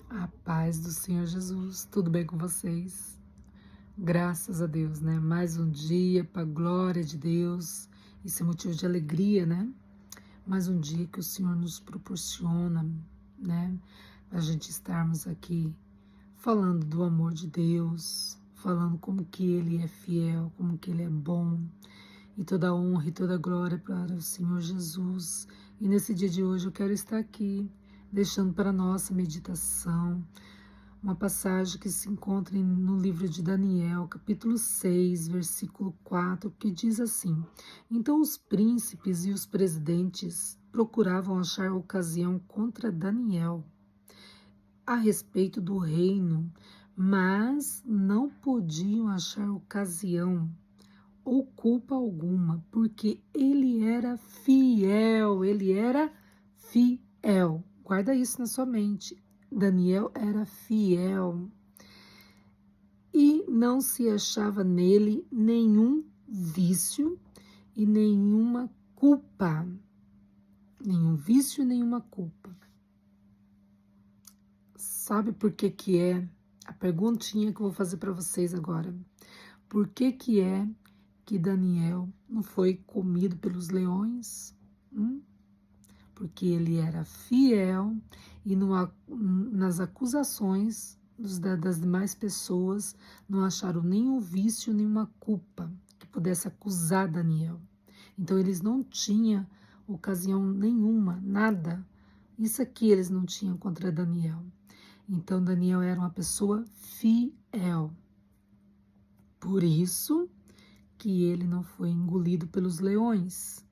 A paz do Senhor Jesus, tudo bem com vocês? Graças a Deus, né? Mais um dia para a glória de Deus, isso é motivo de alegria, né? Mais um dia que o Senhor nos proporciona, né? A gente estarmos aqui falando do amor de Deus, falando como que Ele é fiel, como que Ele é bom, e toda honra e toda glória para o Senhor Jesus. E nesse dia de hoje eu quero estar aqui, deixando para a nossa meditação uma passagem que se encontra no livro de Daniel, capítulo 6, versículo 4, que diz assim: Então os príncipes e os presidentes procuravam achar ocasião contra Daniel a respeito do reino, mas não podiam achar ocasião ou culpa alguma, porque ele era fiel. Guarda isso na sua mente. Daniel era fiel e não se achava nele nenhum vício e nenhuma culpa. Nenhum vício e nenhuma culpa. Sabe por que que é? A perguntinha que eu vou fazer para vocês agora. Por que que é que Daniel não foi comido pelos leões? Porque ele era fiel e nas acusações das demais pessoas não acharam nenhum vício, nenhuma culpa que pudesse acusar Daniel. Então eles não tinham ocasião nenhuma, nada. Isso aqui eles não tinham contra Daniel. Então Daniel era uma pessoa fiel. Por isso que ele não foi engolido pelos leões,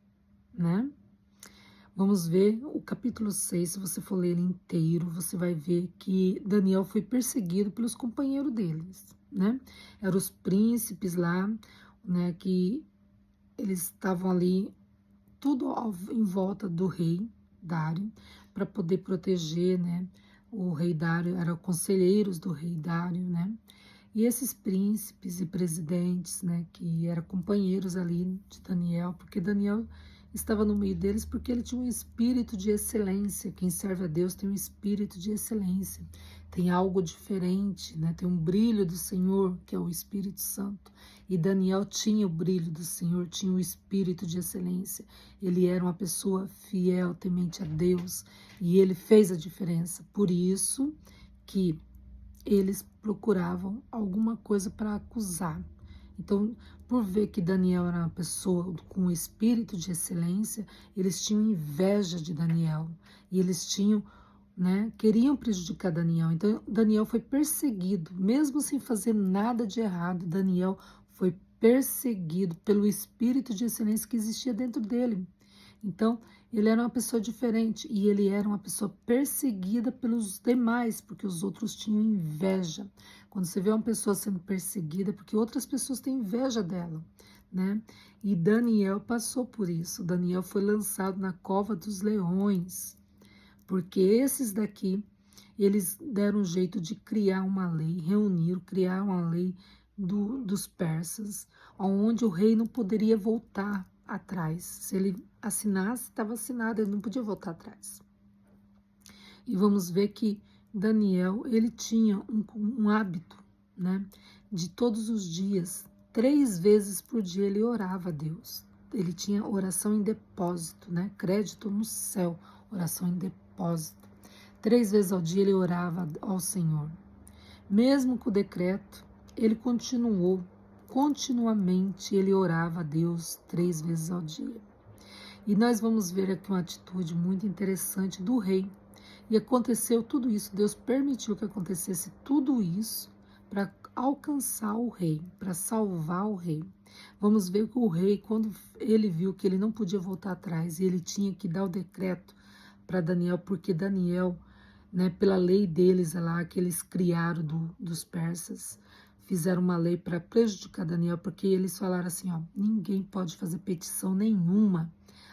né? Vamos ver o capítulo 6, se você for ler ele inteiro, você vai ver que Daniel foi perseguido pelos companheiros deles, né? Eram os príncipes lá, né, que eles estavam ali, tudo em volta do rei Dário, para poder proteger, né? O rei Dário, eram conselheiros do rei Dário, né? E esses príncipes e presidentes, né, que eram companheiros ali de Daniel, porque Daniel estava no meio deles porque ele tinha um espírito de excelência. Quem serve a Deus tem um espírito de excelência, tem algo diferente, né? Tem um brilho do Senhor, que é o Espírito Santo. E Daniel tinha o brilho do Senhor, tinha o espírito de excelência. Ele era uma pessoa fiel, temente a Deus, e ele fez a diferença. Por isso que eles procuravam alguma coisa para acusar. Então, por ver que Daniel era uma pessoa com um espírito de excelência, eles tinham inveja de Daniel e eles tinham, né, queriam prejudicar Daniel. Então, Daniel foi perseguido, mesmo sem fazer nada de errado. Daniel foi perseguido pelo espírito de excelência que existia dentro dele. Então, ele era uma pessoa diferente e ele era uma pessoa perseguida pelos demais, porque os outros tinham inveja. Quando você vê uma pessoa sendo perseguida, é porque outras pessoas têm inveja dela, né? E Daniel passou por isso. Daniel foi lançado na cova dos leões, porque esses daqui, eles deram um jeito de criar uma lei, reuniram, criaram uma lei dos persas, onde o rei não poderia voltar atrás. Se ele assinasse, estava assinado, ele não podia voltar atrás. E vamos ver que Daniel, ele tinha um hábito, né, de todos os dias, 3 vezes por dia ele orava a Deus. Ele tinha oração em depósito, né, crédito no céu, oração em depósito. 3 vezes ao dia ele orava ao Senhor. Mesmo com o decreto, ele continuamente ele orava a Deus 3 vezes ao dia. E nós vamos ver aqui uma atitude muito interessante do rei. E aconteceu tudo isso, Deus permitiu que acontecesse tudo isso para alcançar o rei, para salvar o rei. Vamos ver que o rei, quando ele viu que ele não podia voltar atrás, e ele tinha que dar o decreto para Daniel, porque Daniel, né, pela lei deles lá, que eles criaram dos persas, fizeram uma lei para prejudicar Daniel, porque eles falaram assim, ó, ninguém pode fazer petição nenhuma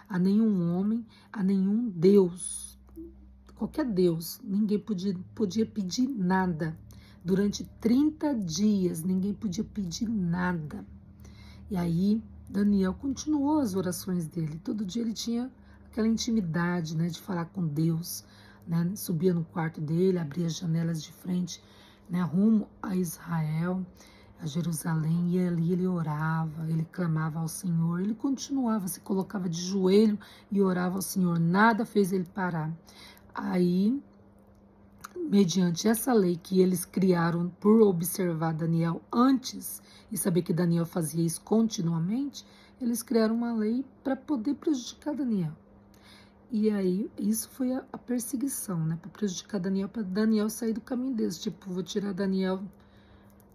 a nenhum homem, a nenhum Deus, qualquer Deus, ninguém podia pedir nada. Durante 30 dias, ninguém podia pedir nada. E aí, Daniel continuou as orações dele. Todo dia ele tinha aquela intimidade, né, de falar com Deus. né? Subia no quarto dele, abria as janelas de frente, né? Rumo a Israel, a Jerusalém, e ali ele orava, ele clamava ao Senhor, ele continuava, se colocava de joelho e orava ao Senhor, nada fez ele parar. Aí, mediante essa lei que eles criaram por observar Daniel antes e saber que Daniel fazia isso continuamente, eles criaram uma lei para poder prejudicar Daniel. E aí, isso foi a perseguição, né? Para prejudicar Daniel, para Daniel sair do caminho deles. Tipo, vou tirar Daniel,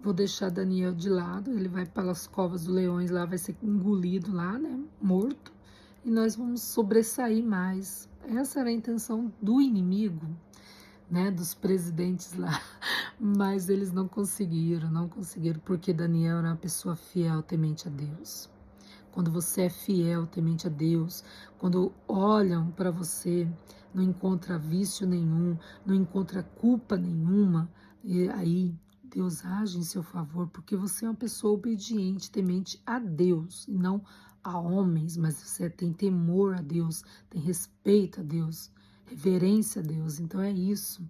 vou deixar Daniel de lado, ele vai para as covas dos leões lá, vai ser engolido lá, né? Morto. E nós vamos sobressair mais. Essa era a intenção do inimigo, né? Dos presidentes lá. Mas eles não conseguiram, porque Daniel era uma pessoa fiel, temente a Deus. Quando você é fiel, temente a Deus, quando olham para você, não encontra vício nenhum, não encontra culpa nenhuma, e aí Deus age em seu favor, porque você é uma pessoa obediente, temente a Deus, e não a homens, mas você tem temor a Deus, tem respeito a Deus, reverência a Deus, então é isso.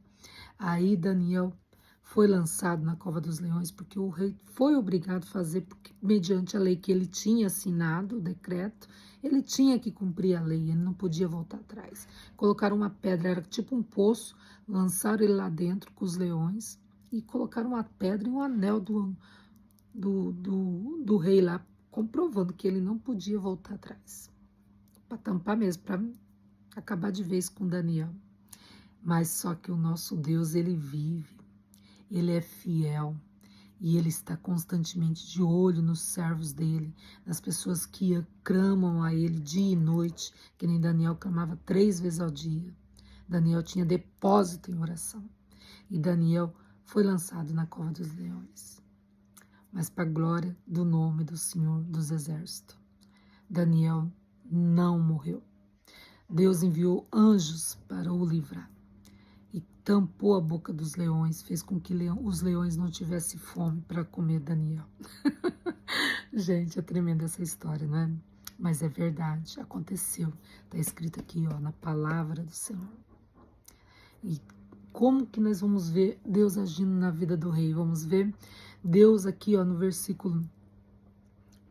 Aí Daniel foi lançado na cova dos leões, porque o rei foi obrigado a fazer, porque, mediante a lei que ele tinha assinado, o decreto, ele tinha que cumprir a lei, ele não podia voltar atrás. Colocaram uma pedra, era tipo um poço, lançaram ele lá dentro com os leões e colocaram uma pedra e um anel do rei lá, comprovando que ele não podia voltar atrás. Para tampar mesmo, para acabar de vez com Daniel. Mas só que o nosso Deus, ele vive. Ele é fiel e ele está constantemente de olho nos servos dele, nas pessoas que clamam a ele dia e noite, que nem Daniel clamava 3 vezes ao dia. Daniel tinha depósito em oração e Daniel foi lançado na cova dos leões. Mas para a glória do nome do Senhor dos Exércitos, Daniel não morreu. Deus enviou anjos para o livrar. Tampou a boca dos leões, fez com que os leões não tivessem fome para comer Daniel. Gente, é tremenda essa história, não é? Mas é verdade, aconteceu. Está escrito aqui, ó, na palavra do Senhor. E como que nós vamos ver Deus agindo na vida do rei? Vamos ver Deus aqui, ó, no versículo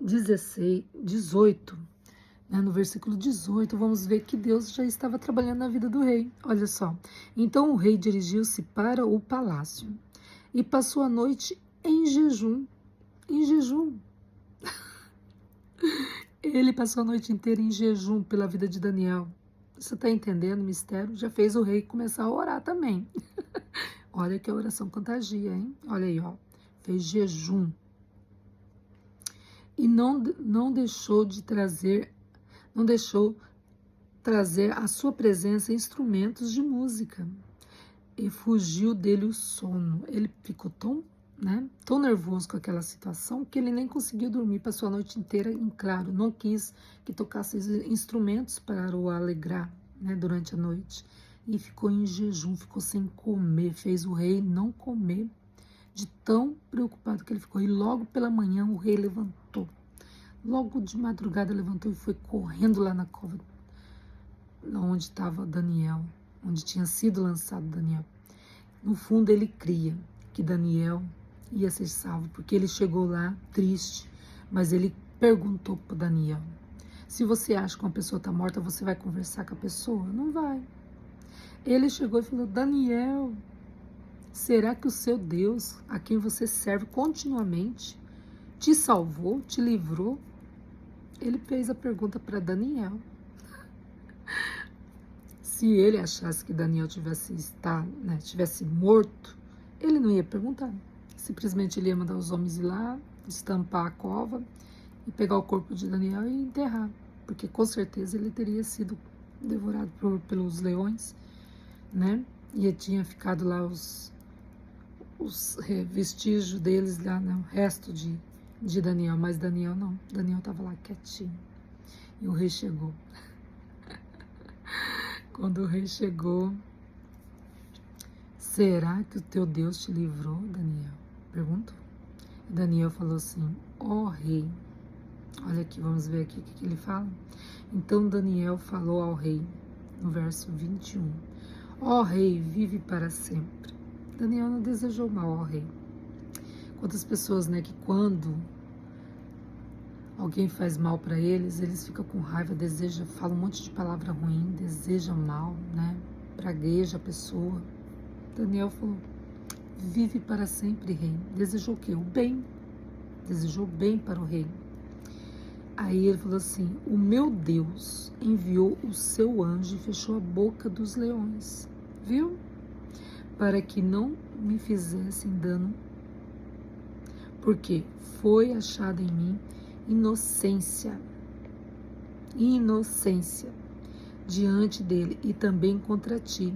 18. No versículo 18, vamos ver que Deus já estava trabalhando na vida do rei. Olha só. Então o rei dirigiu-se para o palácio e passou a noite em jejum. Em jejum. Ele passou a noite inteira em jejum pela vida de Daniel. Você está entendendo o mistério? Já fez o rei começar a orar também. Olha que a oração contagia, hein? Olha aí, ó. Fez jejum. E não deixou trazer à sua presença instrumentos de música. E fugiu dele o sono. Ele ficou tão nervoso com aquela situação que ele nem conseguiu dormir, passou a noite inteira em claro. Não quis que tocasse instrumentos para o alegrar, durante a noite. E ficou em jejum, ficou sem comer, fez o rei não comer, de tão preocupado que ele ficou. E logo pela manhã o rei levantou. Logo de madrugada levantou e foi correndo lá na cova, onde estava Daniel, onde tinha sido lançado Daniel. No fundo ele cria que Daniel ia ser salvo, porque ele chegou lá triste, mas ele perguntou para Daniel: se você acha que uma pessoa está morta, você vai conversar com a pessoa? Não vai. Ele chegou e falou: Daniel, será que o seu Deus, a quem você serve continuamente, te salvou, te livrou? Ele fez a pergunta para Daniel. Se ele achasse que Daniel tivesse morto, ele não ia perguntar. Simplesmente ele ia mandar os homens ir lá, estampar a cova e pegar o corpo de Daniel e enterrar. Porque com certeza ele teria sido devorado pelos leões, E tinha ficado lá os vestígios deles lá, o resto de Daniel, mas Daniel não. Daniel estava lá quietinho. E o rei chegou. Quando o rei chegou: será que o teu Deus te livrou, Daniel? Perguntou. E Daniel falou assim: ó rei. Olha aqui, vamos ver aqui o que ele fala. Então Daniel falou ao rei, no verso 21. Ó rei, vive para sempre. Daniel não desejou mal ao rei. Quantas pessoas, né, que quando alguém faz mal para eles, eles ficam com raiva, deseja, falam um monte de palavra ruim, deseja mal, né? Pragueja a pessoa. Daniel falou: vive para sempre, rei. Desejou o quê? O bem. Desejou bem para o rei. Aí ele falou assim: o meu Deus enviou o seu anjo e fechou a boca dos leões, viu? Para que não me fizessem dano, porque foi achada em mim inocência diante dele e também contra ti,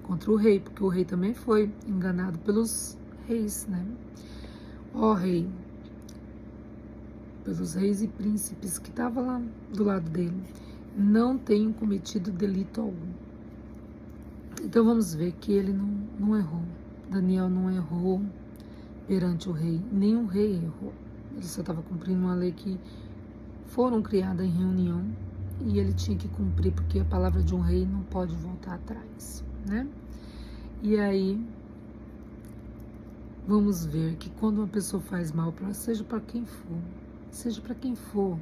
contra o rei, porque o rei também foi enganado pelos reis, né? Ó rei, pelos reis e príncipes que estavam lá do lado dele, não tenho cometido delito algum. Então vamos ver que ele não errou. Daniel não errou perante o rei, nem o rei errou. Ele só estava cumprindo uma lei que foram criadas em reunião e ele tinha que cumprir, porque a palavra de um rei não pode voltar atrás, né? E aí, vamos ver que quando uma pessoa faz mal, seja para quem for,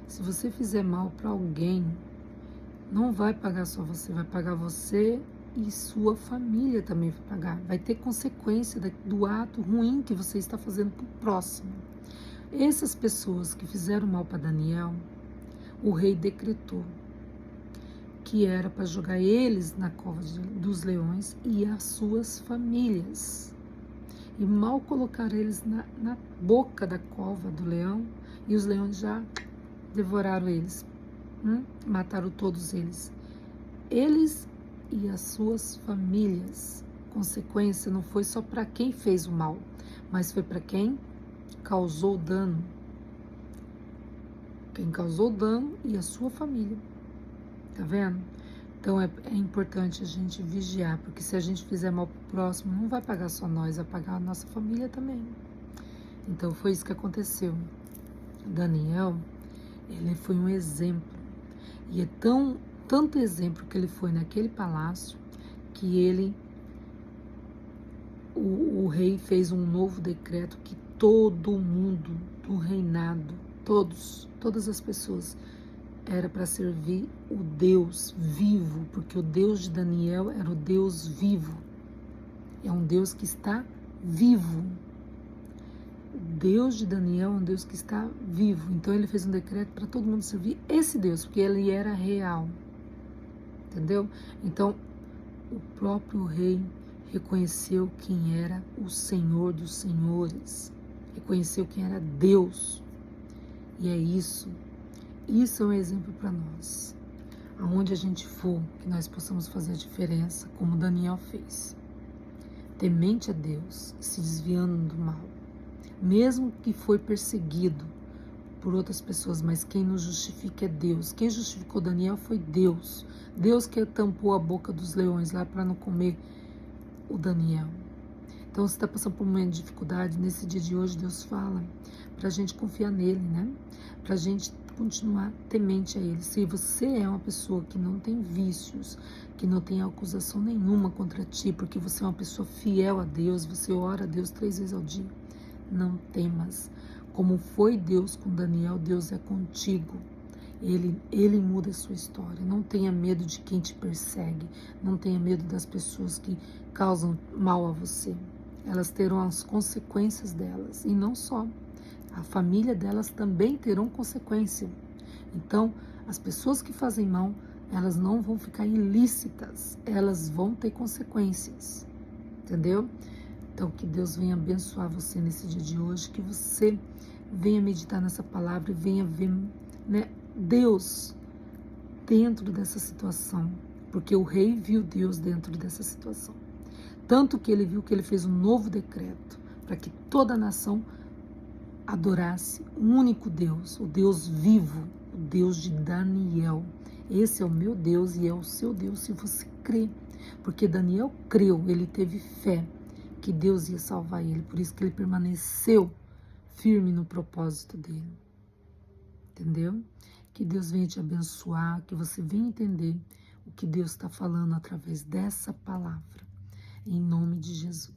se você fizer mal para alguém, não vai pagar só você, vai pagar você e sua família também vai pagar. Vai ter consequência do ato ruim que você está fazendo para o próximo. Essas pessoas que fizeram mal para Daniel, o rei decretou que era para jogar eles na cova dos leões e as suas famílias. E mal colocaram eles na boca da cova do leão, e os leões já devoraram eles, mataram todos eles. Eles e as suas famílias. Consequência não foi só para quem fez o mal, mas foi para quem causou dano. Quem causou dano e a sua família. Tá vendo? Então é importante a gente vigiar, porque se a gente fizer mal pro próximo, não vai pagar só nós, vai pagar a nossa família também. Então foi isso que aconteceu. Daniel, ele foi um exemplo. E é tanto exemplo que ele foi naquele palácio, que o rei fez um novo decreto que todo mundo do reinado, todas as pessoas, era para servir o Deus vivo, porque o Deus de Daniel era o Deus vivo. É um Deus que está vivo. O Deus de Daniel é um Deus que está vivo. Então ele fez um decreto para todo mundo servir esse Deus, porque ele era real. Entendeu? Então o próprio rei reconheceu quem era o Senhor dos Senhores. Reconheceu quem era Deus. E é isso. Isso é um exemplo para nós. Aonde a gente for, que nós possamos fazer a diferença, como Daniel fez. Temente a Deus, se desviando do mal. Mesmo que foi perseguido por outras pessoas, mas quem nos justifica é Deus. Quem justificou Daniel foi Deus. Deus que tampou a boca dos leões lá para não comer o Daniel. Então, se está passando por um momento de dificuldade, nesse dia de hoje, Deus fala para a gente confiar nele, né? Para a gente continuar temente a ele. Se você é uma pessoa que não tem vícios, que não tem acusação nenhuma contra ti, porque você é uma pessoa fiel a Deus, você ora a Deus 3 vezes ao dia, não temas. Como foi Deus com Daniel, Deus é contigo. Ele muda a sua história. Não tenha medo de quem te persegue. Não tenha medo das pessoas que causam mal a você. Elas terão as consequências delas. E não só. A família delas também terão consequência. Então, as pessoas que fazem mal, elas não vão ficar ilícitas. Elas vão ter consequências. Entendeu? Então, que Deus venha abençoar você nesse dia de hoje. Que você venha meditar nessa palavra e venha ver, né, Deus dentro dessa situação, porque o rei viu Deus dentro dessa situação, tanto que ele viu que ele fez um novo decreto para que toda a nação adorasse o único Deus, o Deus vivo, o Deus de Daniel. Esse é o meu Deus e é o seu Deus, se você crê, porque Daniel creu, ele teve fé que Deus ia salvar ele, por isso que ele permaneceu firme no propósito dele. Entendeu? Que Deus venha te abençoar, que você venha entender o que Deus está falando através dessa palavra, em nome de Jesus.